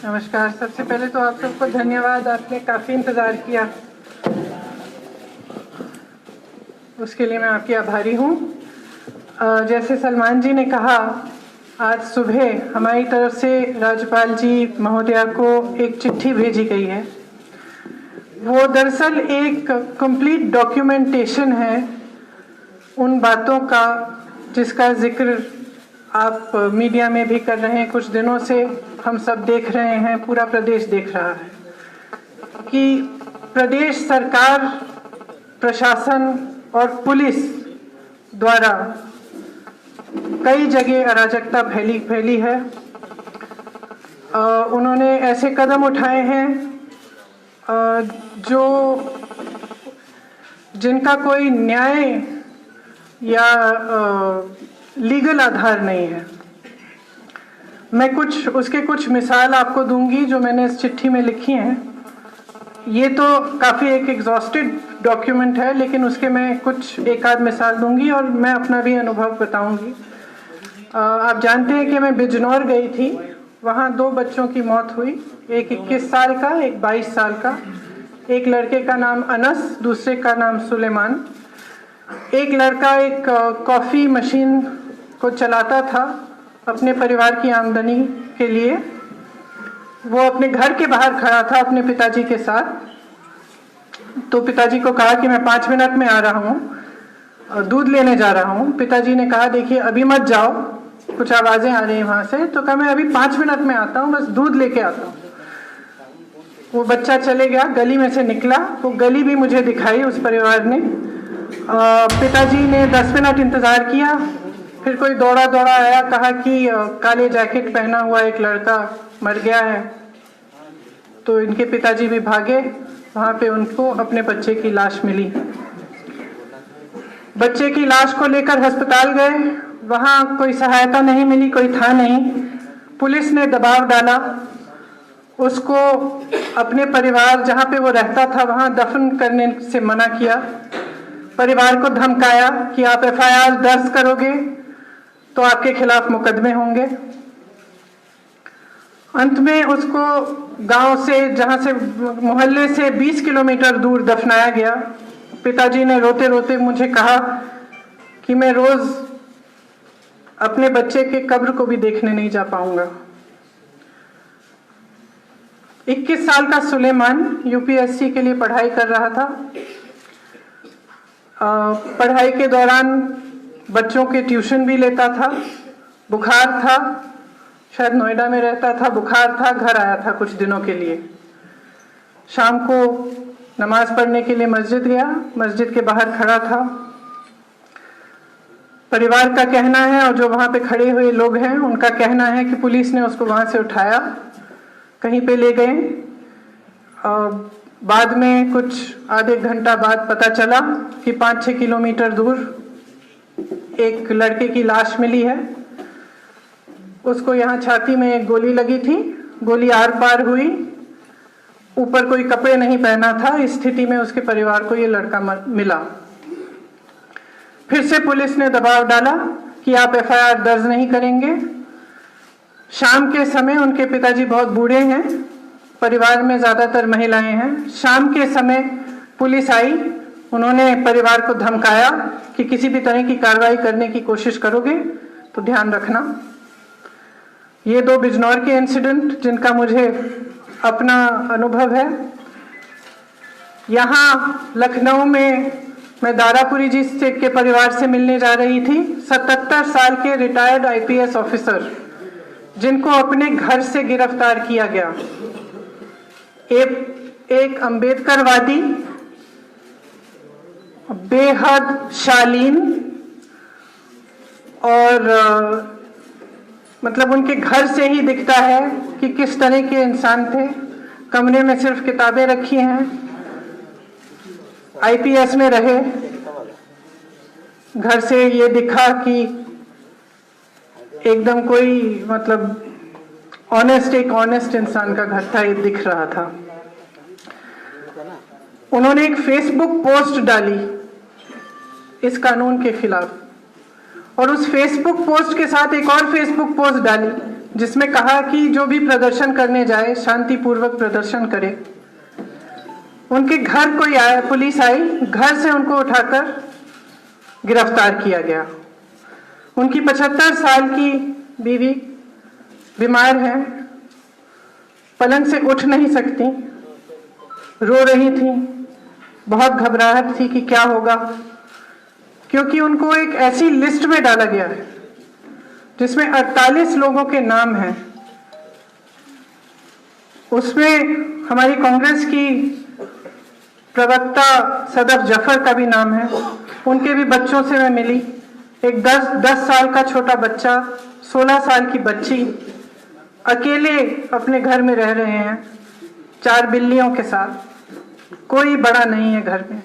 नमस्कार। सबसे पहले तो आप सबको धन्यवाद, आपने काफ़ी इंतज़ार किया, उसके लिए मैं आपकी आभारी हूँ। जैसे सलमान जी ने कहा, आज सुबह हमारी तरफ से राज्यपाल जी महोदया को एक चिट्ठी भेजी गई है। वो दरअसल एक कंप्लीट डॉक्यूमेंटेशन है उन बातों का जिसका जिक्र आप मीडिया में भी कर रहे हैं। कुछ दिनों से हम सब देख रहे हैं, पूरा प्रदेश देख रहा है कि प्रदेश सरकार, प्रशासन और पुलिस द्वारा कई जगह अराजकता फैली है। उन्होंने ऐसे कदम उठाए हैं जिनका कोई न्याय या लीगल आधार नहीं है। मैं कुछ मिसाल आपको दूंगी जो मैंने इस चिट्ठी में लिखी हैं। ये तो काफ़ी एक एग्जॉस्टेड डॉक्यूमेंट है, लेकिन उसके मैं कुछ एक आध मिसाल दूंगी और मैं अपना भी अनुभव बताऊंगी। आप जानते हैं कि मैं बिजनौर गई थी, वहाँ 2 बच्चों की मौत हुई, एक 21 साल का, एक 22 साल का। एक लड़के का नाम अनस, दूसरे का नाम सुलेमान। एक लड़का एक कॉफ़ी मशीन को चलाता था अपने परिवार की आमदनी के लिए। वो अपने घर के बाहर खड़ा था अपने पिताजी के साथ। तो पिताजी को कहा कि मैं 5 मिनट में आ रहा हूँ, दूध लेने जा रहा हूँ। पिताजी ने कहा देखिए अभी मत जाओ, कुछ आवाज़ें आ रही हैं वहाँ से। तो कहा मैं अभी 5 मिनट में आता हूँ, बस दूध लेके आता हूँ। वो बच्चा चले गया, गली में से निकला। वो गली भी मुझे दिखाई उस परिवार ने। पिताजी ने 10 मिनट इंतज़ार किया, फिर कोई दौड़ा आया, कहा कि काले जैकेट पहना हुआ एक लड़का मर गया है। तो इनके पिताजी भी भागे, वहाँ पे उनको अपने बच्चे की लाश मिली। बच्चे की लाश को लेकर अस्पताल गए, वहाँ कोई सहायता नहीं मिली, कोई था नहीं। पुलिस ने दबाव डाला, उसको अपने परिवार जहाँ पे वो रहता था वहाँ दफन करने से मना किया। परिवार को धमकाया कि आप एफआईआर दर्ज करोगे तो आपके खिलाफ मुकदमे होंगे। अंत में उसको गांव से, जहां से मोहल्ले से 20 किलोमीटर दूर दफनाया गया। पिताजी ने रोते रोते मुझे कहा कि मैं रोज अपने बच्चे के कब्र को भी देखने नहीं जा पाऊंगा। 21 साल का सुलेमान यूपीएससी के लिए पढ़ाई कर रहा था। पढ़ाई के दौरान बच्चों के ट्यूशन भी लेता था। बुखार था, शायद नोएडा में रहता था, बुखार था, घर आया था कुछ दिनों के लिए। शाम को नमाज पढ़ने के लिए मस्जिद गया, मस्जिद के बाहर खड़ा था। परिवार का कहना है और जो वहाँ पे खड़े हुए लोग हैं उनका कहना है कि पुलिस ने उसको वहाँ से उठाया, कहीं पे ले गए। बाद में कुछ आधे घंटा बाद पता चला कि 5-6 किलोमीटर दूर एक लड़के की लाश मिली है। उसको यहाँ छाती में एक गोली लगी थी, गोली आर पार हुई, ऊपर कोई कपड़े नहीं पहना था। इस स्थिति में उसके परिवार को ये लड़का मिला। फिर से पुलिस ने दबाव डाला कि आप एफआईआर दर्ज नहीं करेंगे। शाम के समय, उनके पिताजी बहुत बूढ़े हैं, परिवार में ज़्यादातर महिलाएं हैं। शाम के समय पुलिस आई, उन्होंने परिवार को धमकाया कि किसी भी तरह की कार्रवाई करने की कोशिश करोगे तो ध्यान रखना। ये 2 बिजनौर के इंसिडेंट जिनका मुझे अपना अनुभव है। यहाँ लखनऊ में मैं दारापुरी जी के परिवार से मिलने जा रही थी। 77 साल के रिटायर्ड आईपीएस ऑफिसर जिनको अपने घर से गिरफ्तार किया गया। एक अंबेडकरवादी, बेहद शालीन और मतलब उनके घर से ही दिखता है कि किस तरह के इंसान थे। कमरे में सिर्फ किताबें रखी हैं, आईपीएस में रहे। घर से ये दिखा कि एकदम कोई मतलब एक ऑनेस्ट इंसान का घर था, ये दिख रहा था। उन्होंने एक फेसबुक पोस्ट डाली इस कानून के खिलाफ, और उस फेसबुक पोस्ट के साथ एक और फेसबुक पोस्ट डाली जिसमें कहा कि जो भी प्रदर्शन करने जाए शांतिपूर्वक प्रदर्शन करे। उनके घर कोई आया, पुलिस आई, घर से उनको उठाकर गिरफ्तार किया गया। उनकी 75 साल की बीवी बीमार है, पलंग से उठ नहीं सकती, रो रही थी, बहुत घबराहट थी कि क्या होगा, क्योंकि उनको एक ऐसी लिस्ट में डाला गया है जिसमें 48 लोगों के नाम हैं। उसमें हमारी कांग्रेस की प्रवक्ता सदफ जफर का भी नाम है। उनके भी बच्चों से मैं मिली। एक 10 साल का छोटा बच्चा, 16 साल की बच्ची अकेले अपने घर में रह रहे हैं 4 बिल्लियों के साथ। कोई बड़ा नहीं है घर में।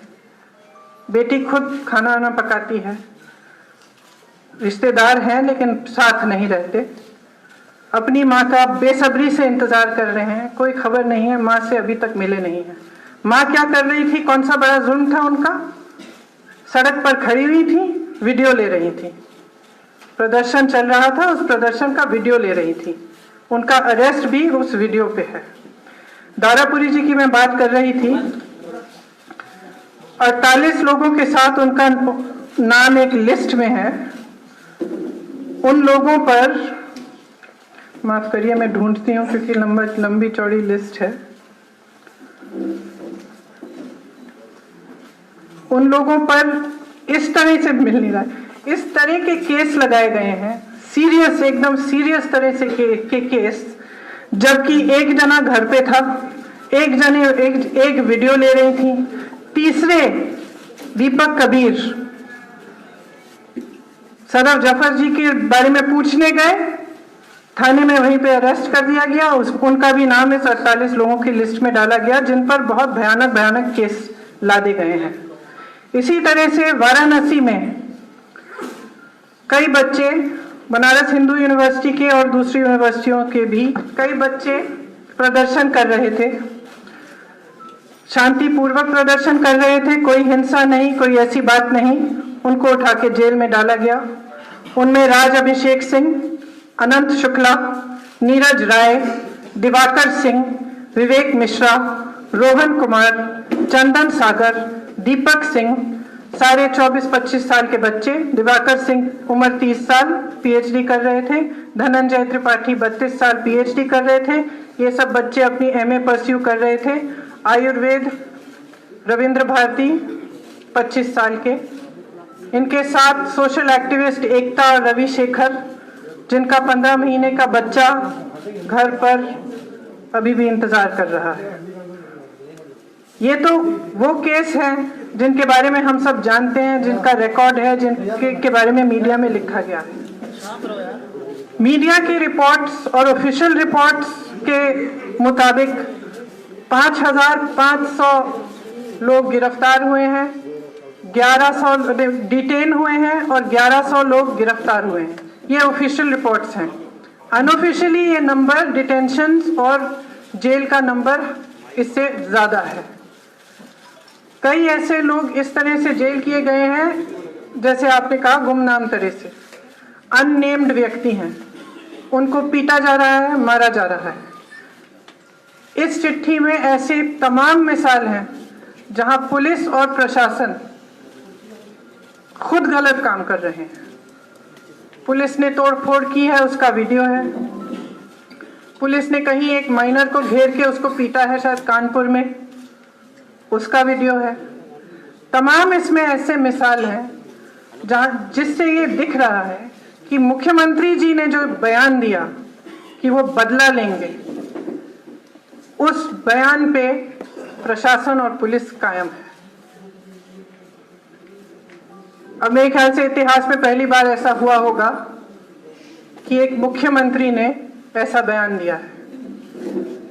बेटी खुद खाना वाना पकाती है। रिश्तेदार हैं लेकिन साथ नहीं रहते। अपनी माँ का बेसब्री से इंतजार कर रहे हैं, कोई खबर नहीं है, माँ से अभी तक मिले नहीं है। माँ क्या कर रही थी, कौन सा बड़ा जुल्म था उनका? सड़क पर खड़ी हुई थी, वीडियो ले रही थी। प्रदर्शन चल रहा था, उस प्रदर्शन का वीडियो ले रही थी। उनका अरेस्ट भी उस वीडियो पे है। दारापुरी जी की मैं बात कर रही थी। 48 लोगों के साथ उनका नाम एक लिस्ट में है। उन लोगों पर, माफ करिए मैं ढूंढती हूँ क्योंकि लंबी चौड़ी लिस्ट है। उन लोगों पर इस तरह से मिल नहीं रहा, इस तरह के केस लगाए गए हैं, सीरियस, एकदम सीरियस तरह से के केस, जबकि एक जना घर पे था, एक जने एक वीडियो ले रही थी। तीसरे दीपक कबीर सदफ जफर जी के बारे में पूछने गए, थाने में वहीं पे अरेस्ट कर दिया गया। उनका भी नाम इस 48 लोगों की लिस्ट में डाला गया जिन पर बहुत भयानक केस लादे गए हैं। इसी तरह से वाराणसी में कई बच्चे, बनारस हिंदू यूनिवर्सिटी के और दूसरी यूनिवर्सिटियों के भी कई बच्चे प्रदर्शन कर रहे थे, शांतिपूर्वक प्रदर्शन कर रहे थे, कोई हिंसा नहीं, कोई ऐसी बात नहीं। उनको उठा के जेल में डाला गया। उनमें राज अभिषेक सिंह, अनंत शुक्ला, नीरज राय, दिवाकर सिंह, विवेक मिश्रा, रोहन कुमार, चंदन सागर, दीपक सिंह, सारे 24-25 साल के बच्चे। दिवाकर सिंह उम्र 30 साल, पीएचडी कर रहे थे। धनंजय त्रिपाठी 32 साल, पीएचडी कर रहे थे। ये सब बच्चे अपनी एमए परस्यू कर रहे थे। आयुर्वेद रविंद्र भारती 25 साल के। इनके साथ सोशल एक्टिविस्ट एकता और रवि शेखर, जिनका 15 महीने का बच्चा घर पर अभी भी इंतजार कर रहा है। ये तो वो केस हैं जिनके बारे में हम सब जानते हैं, जिनका रिकॉर्ड है, जिनके बारे में मीडिया में लिखा गया है। मीडिया की रिपोर्ट्स और ऑफिशियल रिपोर्ट्स के मुताबिक 5,500 लोग गिरफ्तार हुए हैं, 1100 डिटेन हुए हैं और 1100 लोग गिरफ्तार हुए हैं। ये ऑफिशियल रिपोर्ट्स हैं। अनऑफिशियली ये नंबर, डिटेंशंस और जेल का नंबर इससे ज़्यादा है। कई ऐसे लोग इस तरह से जेल किए गए हैं, जैसे आपने कहा गुमनाम तरह से, अननेम्ड व्यक्ति हैं, उनको पीटा जा रहा है, मारा जा रहा है। इस चिट्ठी में ऐसी तमाम मिसाल हैं जहां पुलिस और प्रशासन खुद गलत काम कर रहे हैं। पुलिस ने तोड़फोड़ की है, उसका वीडियो है। पुलिस ने कहीं एक माइनर को घेर के उसको पीटा है, शायद कानपुर में, उसका वीडियो है। तमाम इसमें ऐसे मिसाल हैं जहाँ जिससे ये दिख रहा है कि मुख्यमंत्री जी ने जो बयान दिया कि वो बदला लेंगे, उस बयान पे प्रशासन और पुलिस कायम है। अब मेरे ख्याल से इतिहास में पहली बार ऐसा हुआ होगा कि एक मुख्यमंत्री ने ऐसा बयान दिया है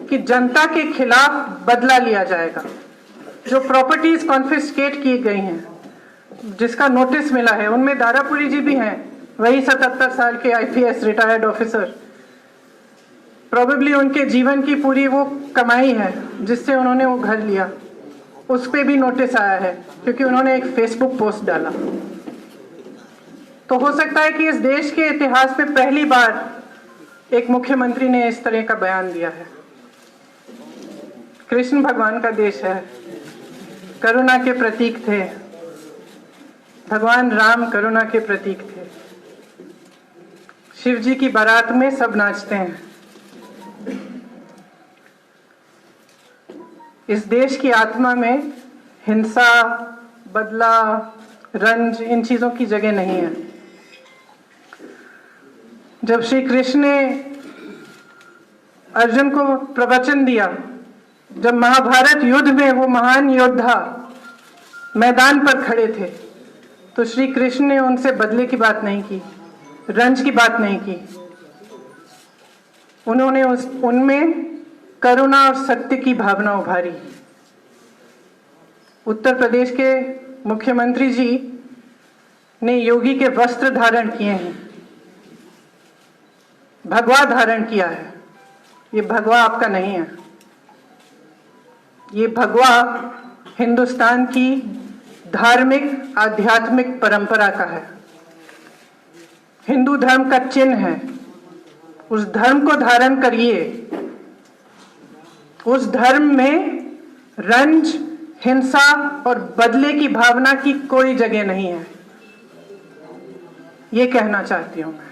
कि जनता के खिलाफ बदला लिया जाएगा। जो प्रॉपर्टीज कॉन्फिस्केट की गई हैं, जिसका नोटिस मिला है, उनमें दारापुरी जी भी हैं, वही 77 साल के आईपीएस रिटायर्ड ऑफिसर। प्रोबेबली उनके जीवन की पूरी वो कमाई है जिससे उन्होंने वो घर लिया, उस पर भी नोटिस आया है क्योंकि उन्होंने एक फेसबुक पोस्ट डाला। तो हो सकता है कि इस देश के इतिहास में पहली बार एक मुख्यमंत्री ने इस तरह का बयान दिया है। कृष्ण भगवान का देश है, करुणा के प्रतीक थे, भगवान राम करुणा के प्रतीक थे। शिव जी की बारात में सब नाचते हैं। इस देश की आत्मा में हिंसा, बदला, रंज, इन चीजों की जगह नहीं है। जब श्री कृष्ण ने अर्जुन को प्रवचन दिया, जब महाभारत युद्ध में वो महान योद्धा मैदान पर खड़े थे, तो श्री कृष्ण ने उनसे बदले की बात नहीं की, रंज की बात नहीं की। उन्होंने उनमें करुणा और सत्य की भावना उभारी। उत्तर प्रदेश के मुख्यमंत्री जी ने योगी के वस्त्र धारण किए हैं, भगवा धारण किया है। ये भगवा आपका नहीं है, ये भगवा हिंदुस्तान की धार्मिक आध्यात्मिक परंपरा का है, हिंदू धर्म का चिन्ह है। उस धर्म को धारण करिए। उस धर्म में रंज, हिंसा और बदले की भावना की कोई जगह नहीं है। ये कहना चाहती हूं मैं।